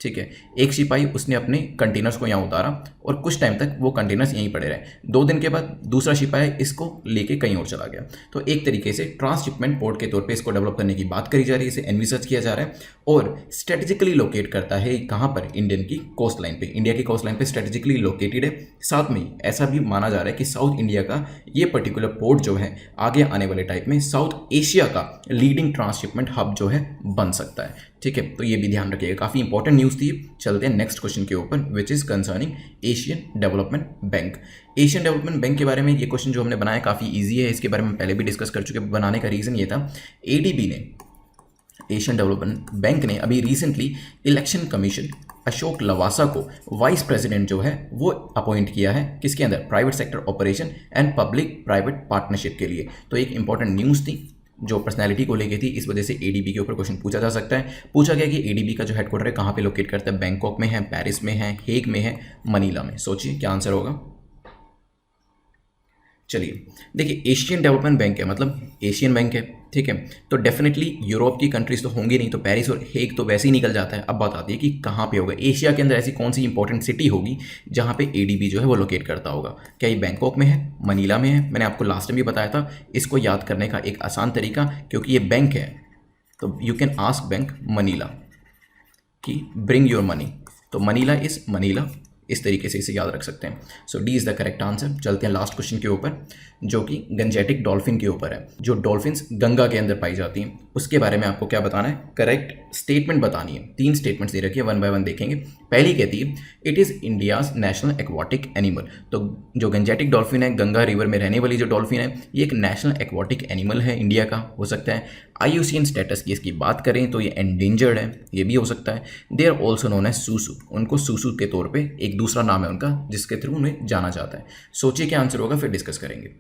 ठीक है। एक शिप आई, उसने अपने कंटेनर्स को यहाँ उतारा और कुछ टाइम तक वो कंटेनर्स यहीं पड़े रहे। 2 दिन के बाद दूसरा शिप आया, इसको लेके कहीं और चला गया। तो एक तरीके से ट्रांसशिपमेंट पोर्ट के तौर पे इसको डेवलप करने की बात करी जा रही है, इसे एनविसर्च किया जा रहा है और स्ट्रेटेजिकली लोकेट करता है कहाँ पर? इंडियन की कोस्ट लाइन पे, इंडिया की कोस्ट लाइन पे स्ट्रेटेजिकली लोकेटेड है। साथ में ऐसा भी माना जा रहा है कि साउथ इंडिया का ये पर्टिकुलर पोर्ट जो है आगे आने वाले टाइप में साउथ एशिया का लीडिंग ट्रांसशिपमेंट हब जो है बन सकता है, ठीक है। तो ये भी ध्यान रखिएगा, काफ़ी इंपॉर्टेंट न्यूज़ थी। चलते हैं नेक्स्ट क्वेश्चन के ऊपर, which is concerning Asian development bank. Asian development bank के बारे में ये क्वेश्चन जो हमने बनाया काफ़ी इजी है, इसके बारे में पहले भी डिस्कस कर चुके। बनाने का रीज़न ये था, एडीबी ने, एशियन डेवलपमेंट बैंक ने अभी recently election commission Ashok Lavasa को वाइस प्रेसिडेंट जो है वो अपॉइंट किया है। किसके अंदर? Private sector operation and public private partnership के लिए। तो एक इंपॉर्टेंट न्यूज़ थी जो पर्सनैलिटी को लेके थी, इस वजह से एडीबी के ऊपर क्वेश्चन पूछा जा सकता है। पूछा गया कि एडीबी का जो हेडक्वार्टर है कहाँ पे लोकेट करता है? बैंकॉक में है, पेरिस में है, हेग में है, मनीला में। सोचिए क्या आंसर होगा। चलिए देखिए, एशियन डेवलपमेंट बैंक है मतलब एशियन बैंक है, ठीक है। तो डेफिनेटली यूरोप की कंट्रीज तो होंगी नहीं, तो पेरिस और हेग तो वैसे ही निकल जाता है। अब बात आती है कि कहाँ पे होगा एशिया के अंदर, ऐसी कौन सी इंपॉर्टेंट सिटी होगी जहाँ पे एडीबी जो है वो लोकेट करता होगा। क्या ये बैंकॉक में है, मनीला में है? मैंने आपको लास्ट टाइम भी बताया था, इसको याद करने का एक आसान तरीका, क्योंकि ये बैंक है तो you can ask bank Manila कि ब्रिंग योर मनी, तो मनीला इज मनीला, इस तरीके से इसे याद रख सकते हैं। So D is the correct answer. चलते हैं लास्ट क्वेश्चन के ऊपर जो कि गंजेटिक डॉल्फिन के ऊपर है। जो डॉल्फिन्स गंगा के अंदर पाई जाती हैं उसके बारे में आपको क्या बताना है? करेक्ट स्टेटमेंट बतानी है। 3 स्टेटमेंट्स दे रखी है, 1 बाय 1 देखेंगे। पहली कहती है it is India's national aquatic animal. तो जो गंजेटिक डॉल्फिन है, गंगा रिवर में रहने वाली जो डॉल्फिन है, ये एक नेशनल एक्वाटिक एनिमल है, इंडिया का हो सकता है। IUCN स्टेटस की इसकी बात करें तो ये एंडेंजर्ड है, ये भी हो सकता है। They are also known as Susu, उनको सूसू के तौर पे एक दूसरा नाम है उनका जिसके थ्रू उन्हें जाना जाता है। सोचिए क्या आंसर होगा, फिर डिस्कस करेंगे।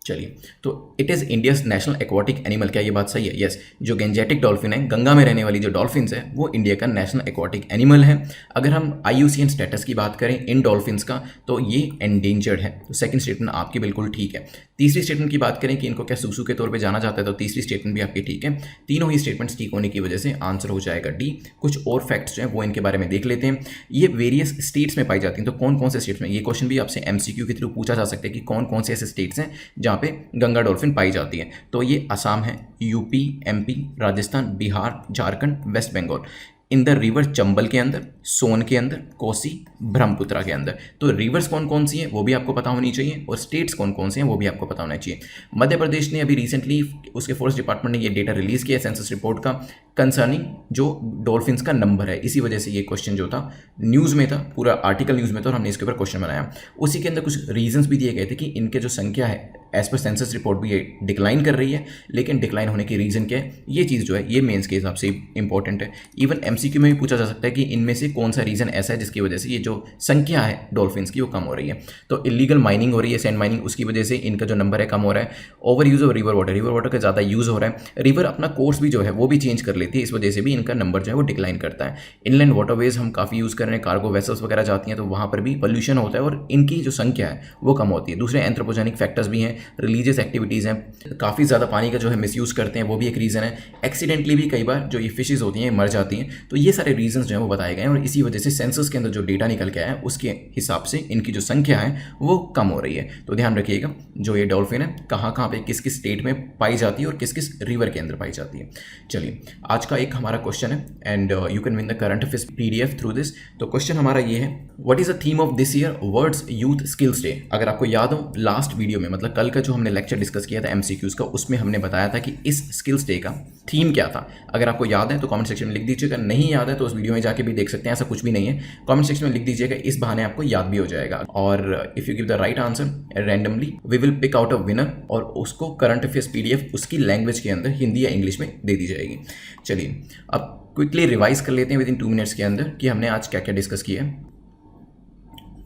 चलिए, तो it is India's national aquatic animal. क्या ये बात सही है? यस। जो गंजेटिक डॉल्फिन है, गंगा में रहने वाली जो डॉल्फिन्स है, वो इंडिया का नेशनल एक्वाटिक एनिमल है। अगर हम IUCN स्टेटस की बात करें इन डॉल्फिन्स का, तो ये एंडेंजर्ड है। तो सेकंड स्टेटमेंट आपकी बिल्कुल ठीक है। तीसरी स्टेटमेंट की बात करें कि इनको क्या सूसू के तौर पे जाना जाता है, तो तीसरी स्टेटमेंट भी आपकी ठीक है। तीनों ही स्टेटमेंट्स ठीक होने की वजह से आंसर हो जाएगा डी। कुछ और फैक्ट्स जो हैं वो इनके बारे में देख लेते हैं। ये वेरियस स्टेट्स में पाई जाती हैं, तो कौन कौन से स्टेट्स में? ये क्वेश्चन भी आपसे MCQ के थ्रू पूछा जा सकता है कि कौन कौन से ऐसे स्टेट्स हैं जहाँ पे गंगा डॉल्फिन पाई जाती है। तो ये असम है, UP, MP, Rajasthan, Bihar, Jharkhand, west Bengal. In the river Chambal के अंदर, सोन के अंदर, कोसी, ब्रह्मपुत्रा के अंदर। तो रिवर्स कौन कौन सी हैं वो भी आपको पता होनी चाहिए और स्टेट्स कौन कौन से हैं वो भी आपको पता होना चाहिए। मध्य प्रदेश ने अभी रिसेंटली उसके फॉरेस्ट डिपार्टमेंट ने ये डेटा रिलीज़ किया सेंसस रिपोर्ट का कंसर्निंग जो डॉल्फिन्स का नंबर है। इसी वजह से ये क्वेश्चन जो था न्यूज़ में था, पूरा आर्टिकल न्यूज़ में था और हमने इसके ऊपर क्वेश्चन बनाया। उसी के अंदर कुछ रीजंस भी दिए गए थे कि इनके जो संख्या है एज पर सेंसस रिपोर्ट भी ये डिक्लाइन कर रही है, लेकिन डिक्लाइन होने की रीज़न क्या है, ये चीज़ जो है ये मेंस के हिसाब से इंपॉर्टेंट है। इवन MCQ में भी पूछा जा सकता है कि इनमें से कौन सा रीज़न ऐसा है जिसकी वजह से ये जो संख्या है डॉल्फिन्स की वो कम हो रही है। तो इलीगल माइनिंग हो रही है, सैंड माइनिंग, उसकी वजह से इनका जो नंबर है कम हो रहा है। Over use of river water का ज़्यादा यूज़ हो रहा है। रिवर अपना कोर्स भी जो है वो भी चेंज कर लेती है, इस वजह से भी इनका नंबर जो है वो डिक्लाइन करता है। इनलैंड वाटरवेज हम काफ़ी यूज़ कर रहे हैं, कार्गो वेसल्स वगैरह जाती हैं, तो वहाँ पर भी पोल्यूशन होता है और इनकी जो संख्या है वो कम होती है। दूसरे एंथ्रोपोजेनिक फैक्टर्स भी हैं रिलीजियस एक्टिविटीज़ हैं, काफ़ी ज़्यादा पानी का जो है मिसयूज़ करते हैं, वो भी एक रीज़न है। एक्सीडेंटली भी कई बार जो ये फिशेज़ होती हैं मर जाती हैं। तो ये सारे रीजंस जो हैं वो बताए गए हैं और इसी वजह से सेंसस के अंदर जो डेटा निकल के आया है उसके हिसाब से इनकी जो संख्या है वो कम हो रही है। तो ध्यान रखिएगा, जो ये डॉल्फिन है कहाँ कहाँ पे किस किस स्टेट में पाई जाती है और किस किस रिवर के अंदर पाई जाती है। चलिए, आज का एक हमारा क्वेश्चन है and you can win the current affairs PDF through this. तो क्वेश्चन हमारा ये है, what is the theme of this year world's youth skills day. अगर आपको याद हो लास्ट वीडियो में, मतलब कल का जो हमने लेक्चर डिस्कस किया था MCQs का, उसमें हमने बताया था कि इस स्किल्स डे का थीम क्या था। अगर आपको याद है तो कमेंट सेक्शन में लिख दीजिएगा, नहीं याद है तो उस वीडियो में जाके भी देख सकते हैं, ऐसा कुछ भी नहीं है। कमेंट सेक्शन में लिख दीजिएगा, इस बहाने आपको याद भी हो जाएगा। और if you give the right answer randomly we will pick out a winner और उसको करंट अफेयर्स PDF उसकी लैंग्वेज के अंदर हिंदी या इंग्लिश में दे दी जाएगी। चलिए, अब क्विकली रिवाइज कर लेते हैं विद इन 2 मिनट्स के अंदर कि हमने आज क्या क्या डिस्कस किया है।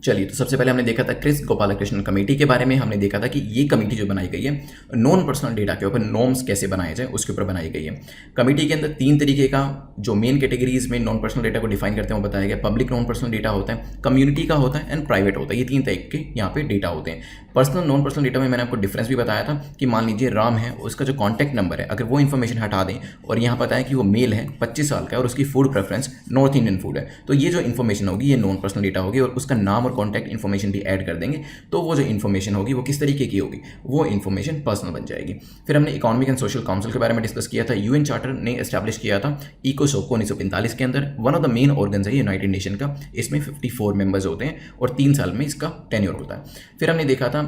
चलिए, तो सबसे पहले हमने देखा था क्रिस गोपालकृष्णन कमेटी के बारे में। हमने देखा था कि ये कमेटी जो बनाई गई है नॉन पर्सनल डेटा के ऊपर नॉर्म्स कैसे बनाए जाए उसके ऊपर बनाई गई है। कमेटी के अंदर 3 तरीके का जो मेन कैटेगरीज में नॉन पर्सनल डेटा को डिफाइन करते हैं वो बताया गया। पब्लिक नॉन पर्सनल डेटा होता है, कम्युनिटी का होता है एंड प्राइवेट होता है। ये 3 टाइप के यहाँ पे डेटा होते हैं। पर्सनल नॉन पर्सनल डेटा में मैंने आपको डिफरेंस भी बताया था कि मान लीजिए राम है, उसका जो कॉन्टैक्ट नंबर है अगर वो इन्फॉर्मेशन हटा दें और यहाँ पता है कि वो मेल है, 25 साल का है और उसकी food preference north Indian food है, तो ये जो इन्फॉर्मेशन होगी ये नॉन पर्सनल डेटा होगी। और उसका नाम और कॉन्टैक्ट इन्फॉर्मेशन भी ऐड कर देंगे तो वो जो इन्फॉर्मेशन होगी वो किस तरीके की होगी, वो इन्फॉर्मेशन पर्सनल बन जाएगी। फिर हमने इकोनॉमिक एंड सोशल काउंसिल के बारे में डिस्कस किया था। UN चार्टर ने एस्टैब्लिश किया था इकोसोक को 1945 के अंदर। One of the main organs है यूनाइटेड नेशन का, इसमें 54 मेंबर्स होते हैं और 3 साल में इसका टेन्योर होता है। फिर हमने देखा था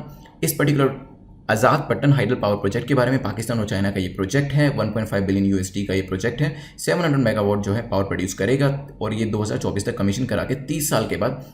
इस पर्टिकुलर आज़ाद पट्टन हाइडल पावर प्रोजेक्ट के बारे में। पाकिस्तान और चाइना का ये प्रोजेक्ट है, 1.5 बिलियन USD का ये प्रोजेक्ट है, 700 मेगावाट जो है पावर प्रोड्यूस करेगा और ये 2024 तक कमीशन करा के 30 साल के बाद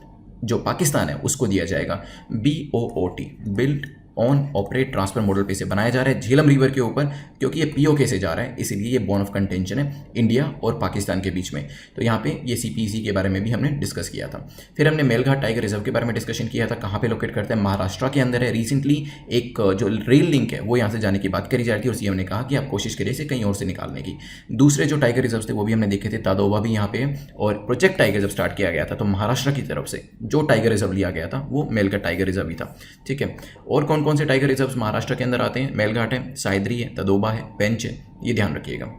जो पाकिस्तान है उसको दिया जाएगा। BOOT build on operate transfer model पे से बनाया जा रहा है झेलम रिवर के ऊपर, क्योंकि ये POK से जा रहा है, इसीलिए ये बॉन ऑफ कंटेंशन है इंडिया और पाकिस्तान के बीच में। तो यहाँ पे ये CPEC के बारे में भी हमने डिस्कस किया था। फिर हमने मेलघाट टाइगर रिजर्व के बारे में डिस्कशन किया था, कहाँ पे लोकेट करते हैं, महाराष्ट्र के अंदर है। रिसेंटली एक जो रेल लिंक है वो यहाँ से जाने की बात करी जा रही थी और CM ने कहा कि आप कोशिश करिए इसे कहीं और से निकालने की। दूसरे जो टाइगर रिजर्व थे वो भी हमने देखे थे, तादोबा भी यहाँ पे है। और प्रोजेक्ट टाइगर जब स्टार्ट किया गया था तो महाराष्ट्र की तरफ से जो टाइगर रिजर्व लिया गया था वो मेलघाट टाइगर रिजर्व ही था। ठीक है, और कौन कौन से टाइगर रिजर्व महाराष्ट्र के अंदर आते हैं, मेलघाट है, सायद्री है, तदोबा है, पेंच है, ये ध्यान रखिएगा।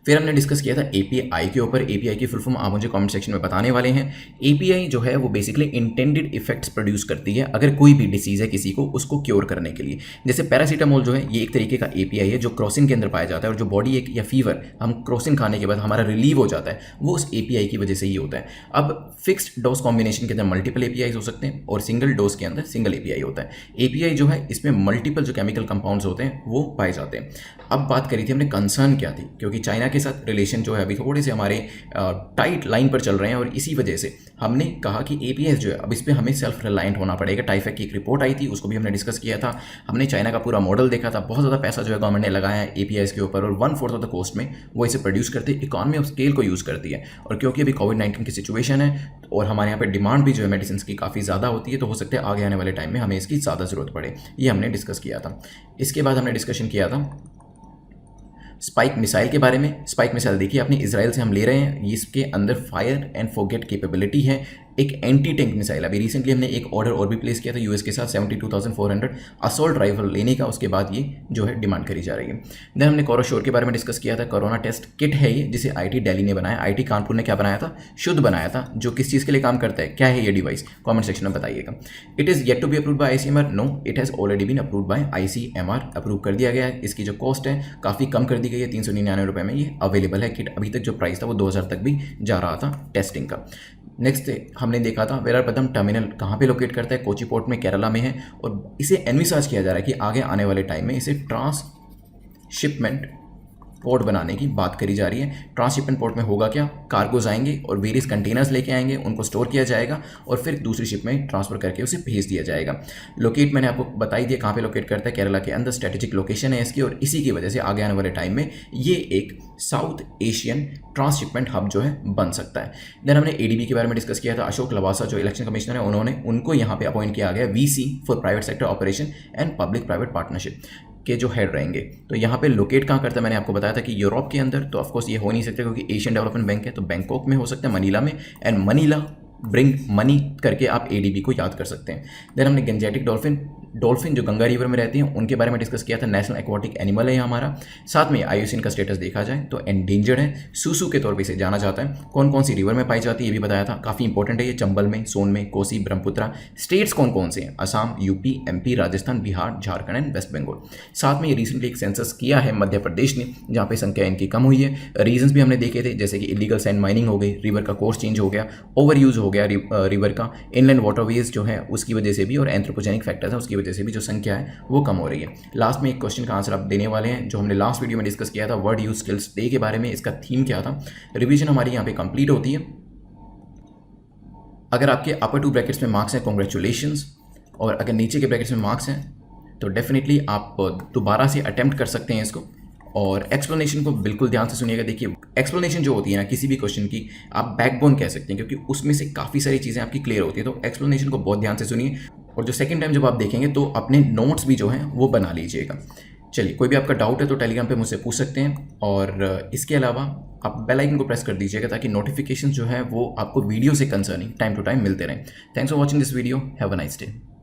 फिर हमने डिस्कस किया था API के ऊपर। API की फुल फॉर्म आप मुझे कमेंट सेक्शन में बताने वाले हैं। API जो है वो बेसिकली इंटेंडेड इफेक्ट्स प्रोड्यूस करती है अगर कोई भी डिसीज़ है किसी को उसको क्योर करने के लिए। जैसे पैरासीटामोल जो है ये एक तरीके का API है जो क्रॉसिन के अंदर पाया जाता है और जो बॉडी एक या फीवर हम क्रॉसिन खाने के बाद हमारा रिलीव हो जाता है वो उस API की वजह से ही होता है। अब फिक्स्ड डोज कॉम्बिनेशन के अंदर मल्टीपल APIs हो सकते हैं और सिंगल डोज के अंदर सिंगल API होता है। API जो है इसमें मल्टीपल जो केमिकल कंपाउंड्स होते हैं वो पाए जाते हैं। अब बात करी थी हमने कंसर्न क्या थी, क्योंकि चाइना के साथ रिलेशन जो है अभी थोड़े से हमारे टाइट लाइन पर चल रहे हैं और इसी वजह से हमने कहा कि APIs जो है अब इस पे हमें सेल्फ रिलायंट होना पड़ेगा। टाइफेक की एक रिपोर्ट आई थी उसको भी हमने डिस्कस किया था। हमने चाइना का पूरा मॉडल देखा था, बहुत ज़्यादा पैसा जो है गवर्नमेंट ने लगाया है APIs के ऊपर और 1/4 ऑफ द कॉस्ट में वो इसे प्रोड्यूस करते हैं, इकॉनमी ऑफ स्केल को यूज़ करती है। और क्योंकि अभी कोविड-19 की सिचुएशन है और हमारे यहाँ पर डिमांड भी जो है मेडिसिन की काफ़ी ज़्यादा होती है, तो हो सकता है आगे आने वाले टाइम में हमें इसकी ज़्यादा ज़रूरत पड़े। ये हमने डिस्कस किया था। इसके बाद हमने डिस्कशन किया था स्पाइक मिसाइल के बारे में। स्पाइक मिसाइल देखिए आपने इजराइल से हम ले रहे हैं, इसके अंदर फायर एंड फॉरगेट कैपेबिलिटी है, एक एंटी टैंक मिसाइल। अभी रिसेंटली हमने एक ऑर्डर और भी प्लेस किया था US के साथ 72,400 असॉल्ट राइफल लेने का, उसके बाद ये जो है डिमांड करी जा रही है। देन हमने कोरोशोर के बारे में डिस्कस किया था। कोरोना टेस्ट किट है ये जिसे IIT दिल्ली ने बनाया, IIT कानपुर ने क्या बनाया था, शुद्ध बनाया था, जो किस चीज़ के लिए काम करता है, क्या है ये डिवाइस, कॉमेंट सेक्शन में बताइएगा। It is yet to be approved by ICMR, no it has already been approved by ICMR, approve कर दिया गया है। इसकी जो कॉस्ट है काफ़ी कम कर दी गई है, 399 रुपये में ये अवेलेबल है किट। अभी तक जो प्राइस था वो 2000 तक भी जा रहा था टेस्टिंग का। नेक्स्ट हमने देखा था वेरापदम टर्मिनल कहाँ पे लोकेट करता है, कोची पोर्ट में, केरला में है और इसे एनविसाज किया जा रहा है कि आगे आने वाले टाइम में इसे ट्रांसशिपमेंट पोर्ट बनाने की बात करी जा रही है। ट्रांसशिपमेंट पोर्ट में होगा क्या, कार्गोज आएंगे और वेरियस कंटेनर्स लेके आएंगे, उनको स्टोर किया जाएगा और फिर दूसरी शिप में ट्रांसफर करके उसे भेज दिया जाएगा। लोकेट मैंने आपको बताई दिया कहाँ पे लोकेट करता है, केरला के अंदर स्ट्रेटेजिक लोकेशन है इसकी और इसी की वजह से आगे आने वाले टाइम में ये एक साउथ एशियन ट्रांसशिपमेंट हब जो है बन सकता है। देन हमने ADB के बारे में डिस्कस किया था। अशोक लवासा जो इलेक्शन कमिश्नर है उनको यहाँ पे अपॉइंट किया गया VC for private sector operation and public private partnership के जो हेड रहेंगे। तो यहाँ पे लोकेट कहाँ करता है, मैंने आपको बताया था कि यूरोप के अंदर, तो ऑफकोर्स ये हो नहीं सकता क्योंकि एशियन डेवलपमेंट बैंक है, तो बैंकॉक में हो सकता है, मनीला में, एंड मनीला ब्रिंग मनी करके आप ADB को याद कर सकते हैं। देन हमने गेंजेटिक डॉल्फिन डॉल्फिन जो गंगा रिवर में रहती हैं उनके बारे में डिस्कस किया था, नेशनल एक्वाटिक एनिमल है ये हमारा। साथ में IUCN का स्टेटस देखा जाए तो एंडेंजर्ड है, सूसू के तौर पर इसे जाना जाता है। कौन कौन सी रिवर में पाई जाती है ये भी बताया था, काफ़ी इंपॉर्टेंट है ये, चंबल में, सोन में, कोसी, ब्रह्मपुत्रा। स्टेट्स कौन कौन से हैं, Assam, UP, MP, Rajasthan, Bihar, Jharkhand and west Bengal. साथ में ये रिसेंटली एक सेंसस किया है मध्य प्रदेश ने, जहाँ पे संख्या इनकी कम हुई है। रीजंस भी हमने देखे थे, जैसे कि इलीगल सैंड माइनिंग हो गई, रिवर का कोर्स चेंज हो गया, ओवर यूज हो गया रिवर का, इनलैंड वाटरवेज जो है उसकी वजह से भी, और एंथ्रोपोजेनिक फैक्टर्स है उसकी वजह से भी जो संख्या है वो कम हो रही है। लास्ट में एक क्वेश्चन का आंसर आप देने वाले हैं जो हमने लास्ट वीडियो में डिस्कस किया था, वर्ड यूज स्किल्स डे के बारे में। इसका थीम क्या था, रिवीजन हमारी यहाँ पे कंप्लीट होती है। अगर आपके अपर 2 ब्रैकेट्स में मार्क्स हैं, कॉन्ग्रेचुलेशंस, और अगर नीचे के ब्रैकेट्स में मार्क्स हैं तो डेफिनेटली आप दोबारा से अटेम्प्ट कर सकते हैं इसको। और एक्सप्लेनेशन को बिल्कुल ध्यान से सुनिएगा। देखिए, एक्सप्लेनेशन जो होती है ना किसी भी क्वेश्चन की, आप बैकबोन कह सकते हैं, क्योंकि उसमें से काफ़ी सारी चीज़ें आपकी क्लियर होती है। तो एक्सप्लेनेशन को बहुत ध्यान से सुनिए, और जो सेकंड टाइम जब आप देखेंगे तो अपने नोट्स भी जो हैं वो बना लीजिएगा। चलिए, कोई भी आपका डाउट है तो टेलीग्राम पे मुझसे पूछ सकते हैं, और इसके अलावा आप बेल आइकन को प्रेस कर दीजिएगा ताकि नोटिफिकेशन जो है वो आपको वीडियो से कंसर्निंग टाइम टू टाइम मिलते रहें। Thanks for watching this video, have a nice day.